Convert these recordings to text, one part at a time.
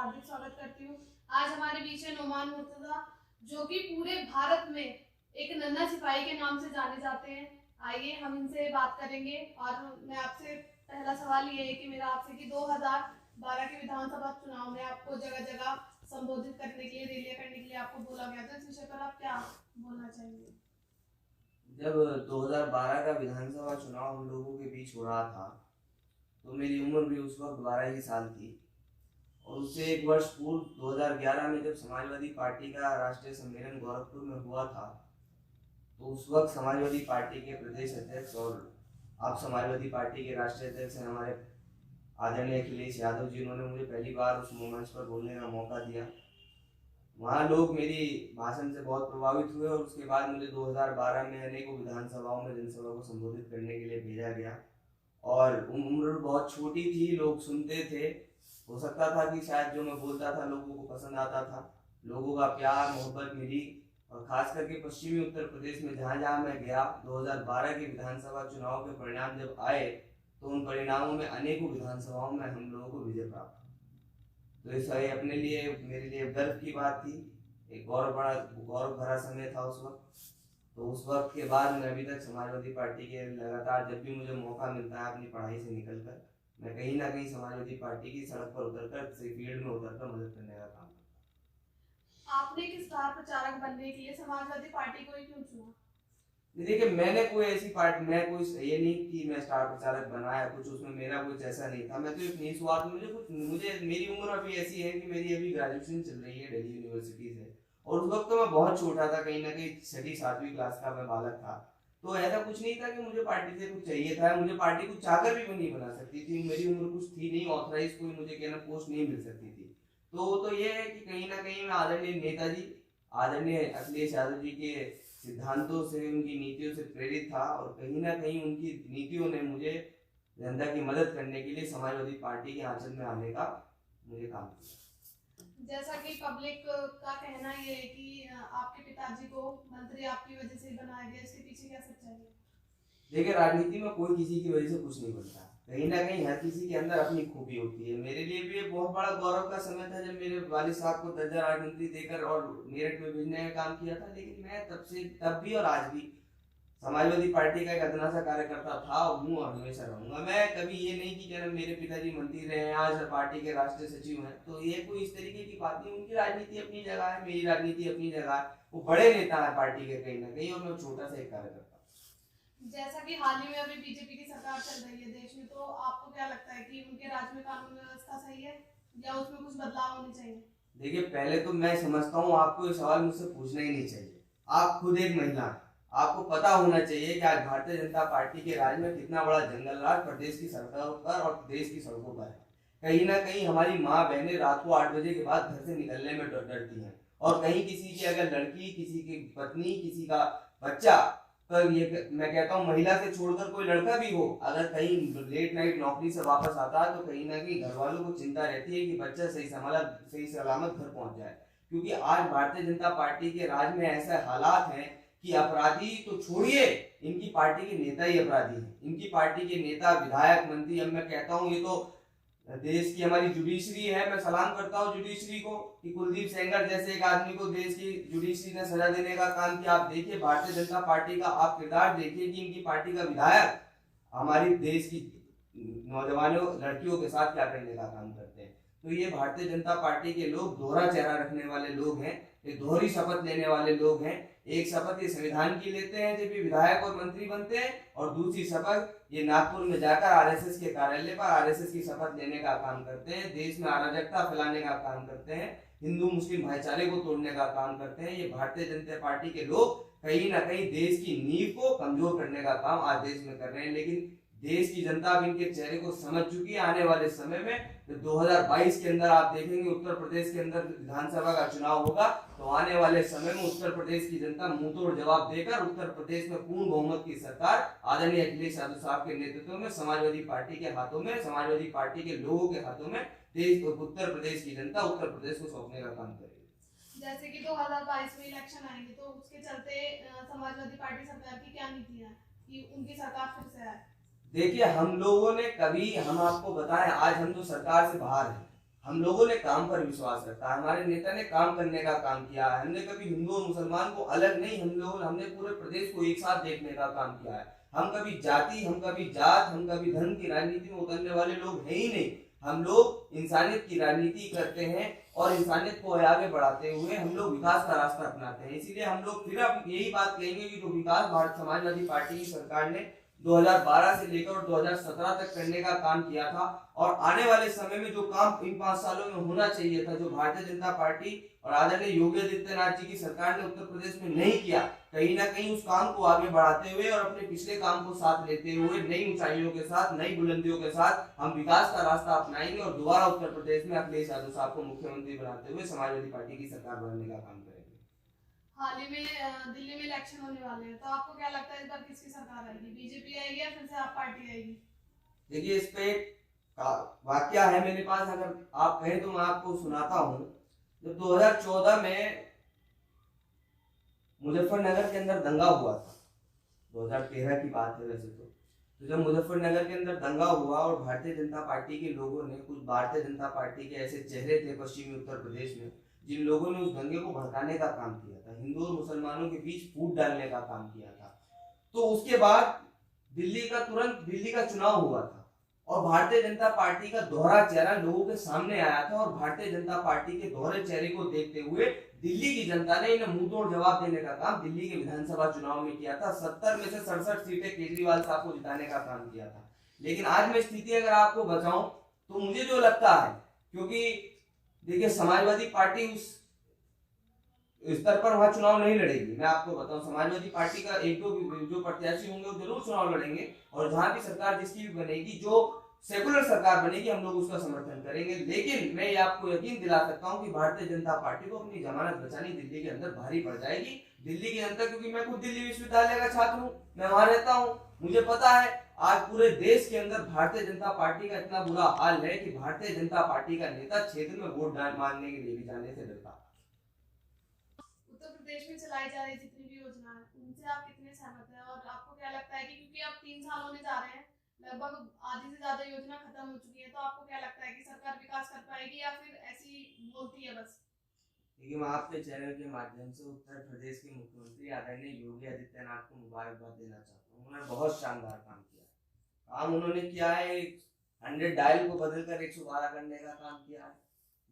हार्दिक स्वागत करती हूँ। आज हमारे बीच है नोमान मुर्तजा, जो कि पूरे भारत में एक नन्हा सिपाही के नाम से जाने जाते हैं। आइए हम इनसे बात करेंगे। और मैं आपसे पहला सवाल ये है कि मेरा आपसे कि 2012 के विधानसभा चुनाव में आपको जगह जगह संबोधित करने के लिए, रैलियां करने के लिए आपको बोला गया था। इस विषय पर आप क्या बोलना चाहेंगे? जब 2012 का विधानसभा चुनाव हम लोगों के बीच हो रहा था तो मेरी उम्र भी उस वक्त 12 ही साल थी। और उससे एक वर्ष पूर्व 2011 में जब समाजवादी पार्टी का राष्ट्रीय सम्मेलन गोरखपुर में हुआ था, तो उस वक्त समाजवादी पार्टी के प्रदेश अध्यक्ष और आप समाजवादी पार्टी के राष्ट्रीय अध्यक्ष हैं हमारे आदरणीय अखिलेश यादव जी, उन्होंने मुझे पहली बार उस मंच पर बोलने का मौका दिया। वहाँ लोग मेरी भाषण से बहुत प्रभावित हुए और उसके बाद मुझे 2012 में अनेकों विधानसभाओं में जनसभा को संबोधित करने के लिए भेजा गया। और उम्र बहुत छोटी थी, लोग सुनते थे। हो सकता था कि शायद जो मैं बोलता था लोगों को पसंद आता था, लोगों का प्यार मोहब्बत मिली। और खास करके पश्चिमी उत्तर प्रदेश में जहाँ जहाँ मैं गया, 2012 के विधानसभा चुनाव के परिणाम जब आए तो उन परिणामों में अनेकों विधानसभाओं में हम लोगों को विजय प्राप्त। तो इस अपने लिए मेरे लिए गर्व की बात थी, एक गौरव भरा समय था उस वक्त। तो उस वक्त के बाद मैं अभी तक समाजवादी पार्टी के लगातार जब भी मुझे मौका मिलता है अपनी पढ़ाई से निकलकर, मैं कहीं ना कहीं समाजवादी पार्टी की सड़क पर उतरकर फील्ड में उतरकर मदद करने का काम करता हूँ। आपने एक स्टार प्रचारक बनने के लिए समाजवादी पार्टी को ही क्यों चुना? देखिए, मैंने कोई ऐसी पार्टी, मैं कोई ये नहीं कि मैं स्टार प्रचारक बनाया कुछ, उसमें मेरा कुछ ऐसा नहीं था। मैं तो एक निस्वार्थ, मुझे मेरी उम्र अभी ऐसी है कि मेरी अभी ग्रेजुएशन चल रही है दिल्ली यूनिवर्सिटी से। और उस वक्त तो मैं बहुत छोटा था, कहीं ना कहीं 6वीं-7वीं क्लास का मैं बालक था। तो ऐसा कुछ नहीं था कि मुझे पार्टी से कुछ चाहिए था, मुझे पार्टी कुछ चाहकर भी नहीं बना सकती थी। मेरी उम्र कुछ थी नहीं, ऑथराइज कोई मुझे कहना पोस्ट नहीं मिल सकती थी। तो ये है कि कहीं ना कहीं मैं आदरणीय नेताजी आदरणीय अखिलेश यादव जी के सिद्धांतों से, उनकी नीतियों से प्रेरित था। और कहीं ना कहीं उनकी नीतियों ने मुझे जनता की मदद करने के लिए समाजवादी पार्टी के आंचल में आने का मुझे काम किया। जैसा कि पब्लिक का कहना ये है कि आपके पिताजी को मंत्री आपकी वजह से बनाया गया, इसके पीछे क्या सच्चाई है? देखिए, राजनीति में कोई किसी की वजह से कुछ नहीं बनता, कहीं ना कहीं हर किसी के अंदर अपनी खूबी होती है। मेरे लिए भी ये बहुत बड़ा गौरव का समय था जब मेरे वालिद साहब को दर्जा राजमंत्री देकर और मेरठ में भेजने का काम किया था। लेकिन मैं तब भी और आज भी समाजवादी पार्टी का एक अदना सा कार्यकर्ता था, हूँ और हमेशा रहूंगा। मैं कभी ये नहीं कि जब मेरे पिताजी मंत्री रहे हैं, आज पार्टी के राष्ट्रीय सचिव हैं, तो ये कोई इस तरीके की बात नहीं। उनकी राजनीति अपनी जगह है, मेरी राजनीति अपनी जगह है। वो बड़े नेता है पार्टी के कहीं ना कहीं, और मैं छोटा सा एक कार्यकर्ता। जैसा कि हाल ही में अभी बीजेपी की सरकार चल रही है देश में, तो आपको क्या लगता है कि उनके राज्य में कानून व्यवस्था सही है या उसमें कुछ बदलाव होने चाहिए? देखिए, पहले तो मैं समझता हूँ आपको ये सवाल मुझसे पूछना ही नहीं चाहिए। आप खुद एक महिला हैं, आपको पता होना चाहिए कि आज भारतीय जनता पार्टी के राज में कितना बड़ा जंगल राज प्रदेश की सड़कों पर और देश की सड़कों पर है। कहीं ना कहीं हमारी माँ बहनें रात को 8 बजे के बाद घर से निकलने में डरती हैं। और कहीं किसी की अगर लड़की, किसी की पत्नी, किसी का बच्चा, तो ये मैं कहता हूँ महिला से छोड़कर कोई लड़का भी हो, अगर कहीं लेट नाइट नौकरी से वापस आता है तो कहीं ना कहीं घर वालों को चिंता रहती है कि बच्चा सही सलामत घर पहुंच जाए। क्योंकि आज भारतीय जनता पार्टी के राज में ऐसे हालात हैं कि अपराधी तो छोड़िए, इनकी पार्टी के नेता ही अपराधी हैं। इनकी पार्टी के नेता, विधायक, मंत्री, अब मैं कहता हूँ ये तो देश की हमारी जुडिशरी है। मैं सलाम करता हूँ जुडिशरी को कि कुलदीप सेंगर जैसे एक आदमी को देश की जुडिशरी ने सजा देने का काम किया। आप देखिए भारतीय जनता पार्टी का आप किरदार देखिए कि इनकी पार्टी का विधायक हमारी देश की नौजवानों, लड़कियों के साथ क्या करने का काम करते हैं। तो ये भारतीय जनता पार्टी के लोग दोहरा चेहरा रखने वाले लोग हैं, ये दोहरी शपथ लेने वाले लोग हैं। एक शपथ ये संविधान की लेते हैं जब ये विधायक और मंत्री बनते हैं, और दूसरी शपथ ये नागपुर में जाकर आरएसएस के कार्यालय पर आरएसएस की शपथ लेने का काम करते हैं, देश में अराजकता फैलाने का काम करते हैं, हिंदू मुस्लिम भाईचारे को तोड़ने का काम करते हैं। ये भारतीय जनता पार्टी के लोग कहीं ना कहीं देश की नींव को कमजोर करने का काम आज देश में कर रहे हैं। लेकिन देश की जनता अब इनके चेहरे को समझ चुकी है। आने वाले समय में 2022 के अंदर आप देखेंगे उत्तर प्रदेश के अंदर विधानसभा का चुनाव होगा, तो आने वाले समय में उत्तर प्रदेश की जनता मुंहतोड़ जवाब देकर उत्तर प्रदेश में पूर्ण बहुमत की सरकार आदरणीय अखिलेश यादव साहब के नेतृत्व में समाजवादी पार्टी के हाथों में, समाजवादी पार्टी के लोगों के हाथों में देश उत्तर प्रदेश की जनता उत्तर प्रदेश को सौंपने का काम करेगी। जैसे कि 2022 में इलेक्शन आएंगे, तो उसके चलते समाजवादी पार्टी सरकार की क्या नीतियां हैं कि उनकी सरकार फिर से आए? देखिए, हम लोगों ने कभी, हम आपको बताएं, आज हम तो सरकार से बाहर हैं, हम लोगों ने काम पर विश्वास रखा है, हमारे नेता ने काम करने का काम किया है। हमने कभी हिंदू और मुसलमान को अलग नहीं, हमने पूरे प्रदेश को एक साथ देखने का काम किया है। हम कभी जाति, हम कभी जात, हम कभी धर्म की राजनीति में उतरने वाले लोग हैं ही नहीं। हम लोग इंसानियत की राजनीति करते हैं और इंसानियत को आगे बढ़ाते हुए हम लोग विकास का रास्ता अपनाते हैं। इसीलिए हम लोग फिर अब यही बात कहेंगे कि जो विकास भारत समाजवादी पार्टी की सरकार ने 2012 से लेकर 2017 तक करने का काम किया था, और आने वाले समय में जो काम इन 5 सालों में होना चाहिए था, जो भारतीय जनता पार्टी और आदरणीय योगी आदित्यनाथ जी की सरकार ने उत्तर प्रदेश में नहीं किया, कहीं ना कहीं उस काम को आगे बढ़ाते हुए और अपने पिछले काम को साथ लेते हुए नई ऊंचाइयों के साथ, नई बुलंदियों के साथ हम विकास का रास्ता अपनाएंगे और दोबारा उत्तर प्रदेश में अखिलेश यादव साहब को मुख्यमंत्री बनाते हुए समाजवादी पार्टी की सरकार बनाने का काम करेंगे। हाल ही में दिल्ली में इलेक्शन होने वाले हैं, तो आपको क्या लगता है इस बार किसकी सरकार आएगी? बीजेपी आएगी या फिर से आप पार्टी आएगी? देखिए, इस पे वाक्य है मेरे पास, अगर आप कहें तो मैं आपको सुनाता हूँ। जब 2014 में मुजफ्फरनगर के अंदर दंगा हुआ था, 2013 की बात है वैसे तो जब मुजफ्फरनगर के अंदर दंगा हुआ और भारतीय जनता पार्टी के लोगों ने, कुछ भारतीय जनता पार्टी के ऐसे चेहरे थे पश्चिमी उत्तर प्रदेश में जिन लोगों ने उस दंगे को भड़काने का काम किया था, हिंदू और मुसलमानों के बीच फूट डालने का काम किया था, तो उसके बाद दिल्ली का चुनाव हुआ था और भारतीय जनता पार्टी का दोहरा चेहरा लोगों के सामने आया था। और भारतीय जनता पार्टी के दोहरे चेहरे को देखते हुए दिल्ली की जनता ने इन्हें मुंहतोड़ जवाब देने का काम दिल्ली के विधानसभा चुनाव में किया था। 70 में से 67 सीटें केजरीवाल साहब को जिताने का काम किया था। लेकिन आज मैं स्थिति अगर आपको बताऊं तो मुझे जो लगता है, क्योंकि देखिए समाजवादी पार्टी उस स्तर पर वहां चुनाव नहीं लड़ेगी। मैं आपको बताऊं, समाजवादी पार्टी का एक दो जो प्रत्याशी होंगे वो जरूर चुनाव लड़ेंगे और जहां भी सरकार जिसकी भी बनेगी, जो सेकुलर सरकार बनेगी, हम लोग उसका समर्थन करेंगे। लेकिन मैं ये आपको यकीन दिला सकता हूं कि भारतीय जनता पार्टी को अपनी जमानत बचानी दिल्ली के अंदर भारी पड़ जाएगी। दिल्ली की जनता, क्योंकि मैं खुद दिल्ली विश्वविद्यालय का छात्र हूँ, मैं वहां रहता हूँ, मुझे पता है आज पूरे देश के अंदर भारतीय जनता पार्टी का इतना बुरा हाल है कि भारतीय जनता पार्टी का नेता क्षेत्र में वोट मांगने के लिए भी जाने से डरता। उत्तर प्रदेश में चलाई जा रही जितनी भी योजना है उनसे आप कितने सहमत हैं, और आपको क्या लगता है कि क्योंकि अब 3 साल होने जा रहे हैं, लगभग आधी से ज्यादा योजना खत्म हो चुकी है, तो आपको क्या लगता है कि सरकार विकास कर पाएगी या फिर ऐसी बोलती है बस? देखिए, मैं आपके चैनल के माध्यम से उत्तर प्रदेश के मुख्यमंत्री आदरणीय योगी आदित्यनाथ को मुबारकबाद देना चाहता हूँ। उन्होंने बहुत शानदार काम किया है। काम उन्होंने किया है, 100 डायल को बदलकर 112 करने का काम किया है।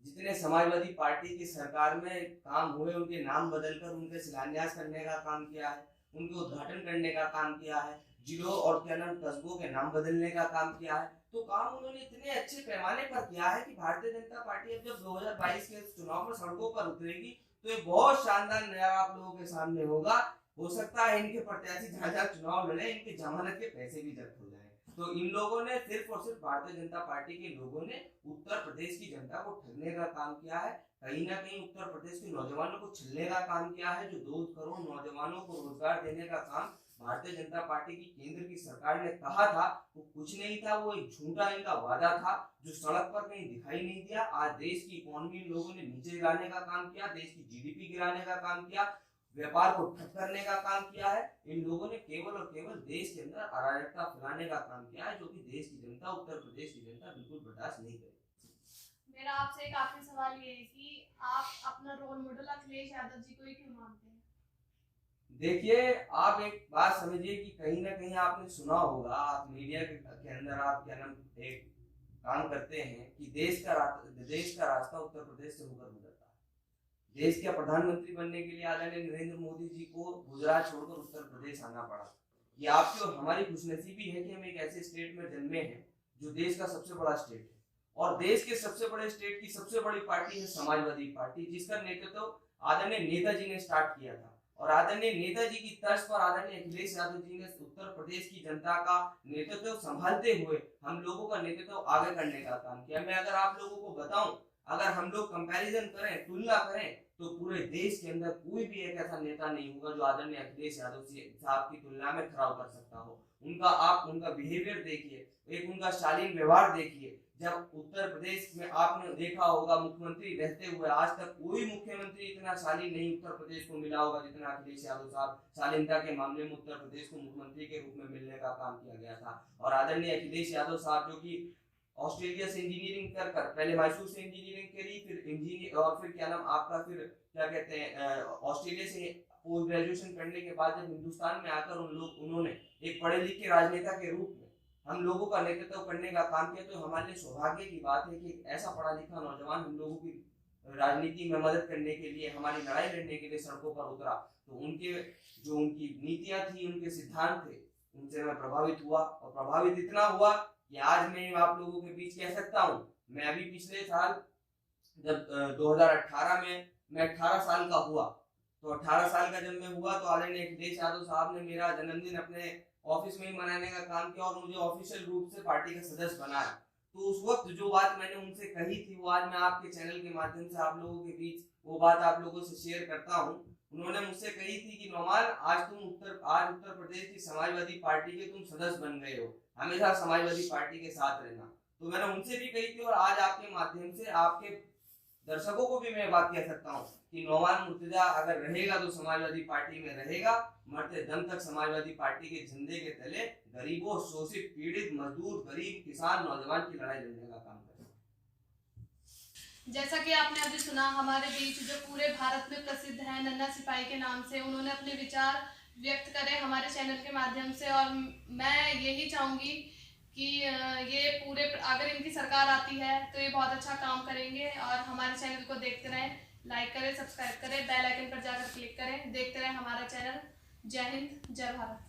जितने समाजवादी पार्टी की सरकार में काम हुए उनके नाम बदलकर उनके शिलान्यास करने का काम किया है, उनके उद्घाटन करने का काम किया है, जिलों और क्या नाम कस्बों के नाम बदलने का काम किया है। तो काम उन्होंने इतने अच्छे पैमाने पर किया है कि भारतीय जनता पार्टी अब जब 2022 के चुनाव में सड़कों पर उतरेगी तो ये बहुत शानदार नया आप लोगों के सामने होगा। हो सकता है इनके प्रत्याशी जहां जहां चुनाव लड़े इनकी जमानत के पैसे भी जब्त हो जाए। तो इन लोगों ने सिर्फ और सिर्फ भारतीय जनता पार्टी के लोगों ने उत्तर प्रदेश की जनता को ठगने का काम किया है। कहीं ना कहीं उत्तर प्रदेश के नौजवानों को छलने का काम किया है। जो 2 करोड़ नौजवानों को रोजगार देने का काम भारतीय जनता पार्टी की केंद्र की सरकार ने कहा था, वो कुछ नहीं था, वो एक झूठा इनका वादा था जो सड़क पर कहीं दिखाई नहीं दिया। आज देश की इकोनॉमी इन लोगों ने नीचे गिराने का काम किया, देश की जीडीपी गिराने का काम किया, व्यापार को ठप करने का काम किया है। इन लोगों ने केवल और केवल देश के अंदर अराजकता फैलाने का काम किया है, जो कि देश की जनता, उत्तर प्रदेश की जनता बिल्कुल बर्दाश्त नहीं करेगी। मेरा आपसे एक आखिरी सवाल ये है कि आप अपना रोल मॉडल अखिलेश यादव जी को ही क्यों मानते हैं? देखिए, आप एक बात समझिए कि कहीं ना कहीं आपने सुना होगा, आप मीडिया के अंदर आप क्या नाम एक काम करते हैं कि देश का रास्ता उत्तर प्रदेश से होकर गुजरता है। देश के प्रधानमंत्री बनने के लिए आदरणीय नरेंद्र मोदी जी को गुजरात छोड़कर उत्तर प्रदेश आना पड़ा। ये आपकी और हमारी खुशनसीबी है कि हम एक ऐसे स्टेट में जन्मे हैं जो देश का सबसे बड़ा स्टेट है, और देश के सबसे बड़े स्टेट की सबसे बड़ी पार्टी है समाजवादी पार्टी, जिसका नेतृत्व आदरणीय नेताजी ने स्टार्ट किया था। और आदरणीय नेताजी की तर्ज पर आदरणीय अखिलेश यादव जी ने उत्तर प्रदेश की जनता का नेतृत्व संभालते हुए हम लोगों का नेतृत्व आगे करने का काम किया। मैं अगर आप लोगों को बताऊं, अगर हम लोग कंपैरिजन करें, तुलना करें, तो पूरे देश के अंदर कोई भी एक ऐसा नेता नहीं होगा जो आदरणीय अखिलेश यादव साहब की तुलना में खरा उतर सकता हो। उनका बिहेवियर देखिए, एक उनका शालीन व्यवहार देखिए। जब उत्तर प्रदेश में आपने देखा होगा मुख्यमंत्री रहते हुए आज तक कोई मुख्यमंत्री इतना शालीन नहीं उत्तर प्रदेश को मिला होगा जितना अखिलेश यादव साहब शालीनता के मामले में उत्तर प्रदेश को मुख्यमंत्री के रूप में मिलने का काम किया गया था। और आदरणीय अखिलेश यादव साहब जो कि ऑस्ट्रेलिया से इंजीनियरिंग कर कर पहले मैसूर से इंजीनियरिंग करी, फिर इंजीनियर और फिर क्या नाम आपका फिर क्या कहते हैं ऑस्ट्रेलिया से पोस्ट ग्रेजुएशन करने के बाद जब हिंदुस्तान में आकर उन्होंने एक पढ़े लिखे राजनेता के रूप में हम लोगों का नेतृत्व करने का काम किया, तो हमारे लिए सौभाग्य की बात है कि ऐसा पढ़ा लिखा नौजवान हम लोगों की राजनीति में मदद करने के लिए, हमारी लड़ाई लड़ने के लिए सड़कों पर उतरा। तो उनकी नीतियां थी, उनके सिद्धांत थे, उनसे मैं प्रभावित हुआ और प्रभावित इतना हुआ कि आज मैं आप लोगों के बीच कह सकता हूँ। मैं अभी पिछले साल जब 2018 में मैं 18 साल का हुआ, तो 18 साल का जब मैं हुआ तो आदरणीय अखिलेश यादव साहब ने मेरा जन्मदिन अपने ऑफिस में ही मनाने का काम किया और मुझे ऑफिशियल रूप से पार्टी का सदस्य बनाया। तो उस वक्त जो बात मैंने उनसे कही थी वो आज मैं आपके चैनल के माध्यम से आप लोगों के बीच वो बात आप लोगों से शेयर करता हूँ। उन्होंने मुझसे कही थी कि नौमान आज उत्तर प्रदेश की समाजवादी पार्टी के तुम सदस्य बन गए हो, हमेशा समाजवादी पार्टी के साथ रहना। तो मैंने उनसे भी कही थी और आज आपके माध्यम से आपके दर्शकों को भी मैं बात कह सकता हूँ कि नौमान मुर्तजा अगर रहेगा तो समाजवादी पार्टी में रहेगा, मरते दम तक समाजवादी पार्टी के झंडे के तले गरीबों, शोषित, पीड़ित, मजदूर, गरीब, किसान, नौजवान की लड़ाई लड़ने का काम करेगा। जैसा कि आपने अभी सुना, हमारे बीच जो पूरे भारत में प्रसिद्ध है नन्हा सिपाही के नाम से, उन्होंने अपने विचार व्यक्त करे हमारे चैनल के माध्यम से। और मैं यही चाहूँगी कि ये पूरे अगर इनकी सरकार आती है तो ये बहुत अच्छा काम करेंगे। और हमारे चैनल को देखते रहें, लाइक करें, सब्सक्राइब करें, बेल आइकन पर जाकर क्लिक करें, देखते रहें हमारा चैनल। जय हिंद, जय भारत।